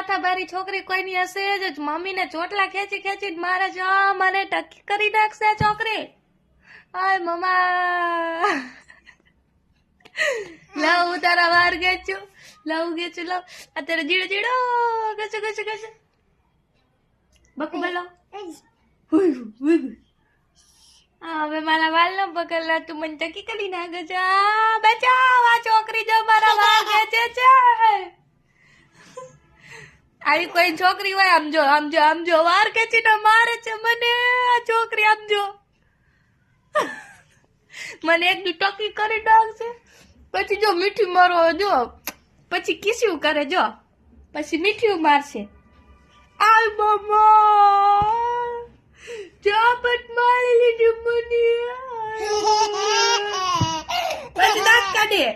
માથા ભારી છોકરી કોઈની હશે જ મમ્મીને ચોટલા ખેંચી ખેંચી મારે જો મને ટકી કરી નાખશે છોકરી આય મમ્મા લાવ હું તારા વાર ગેચું લાવ અત્યારે જીડો જીડો ગચો ગચો ગચો બકુ બોલો હવે મારા વાલ નો પકડલા તું મને ટકી કરી નાખે છે બચાવ આ છોકરી જો મારા વાર ખેંચે છે આવી કોઈ છોકરી હોય આમ જો વાર ખેંચીને મારે છે મને આ છોકરી આમ જો મને એક દી ટકી કરી નાખશે પછી જો મીઠી મારો જો પછી કિસ્યું કરે જો પછી મીઠું મારશે આય મમ્મા ચાપટ મારી લીધી મને પછી દાંત કાઢે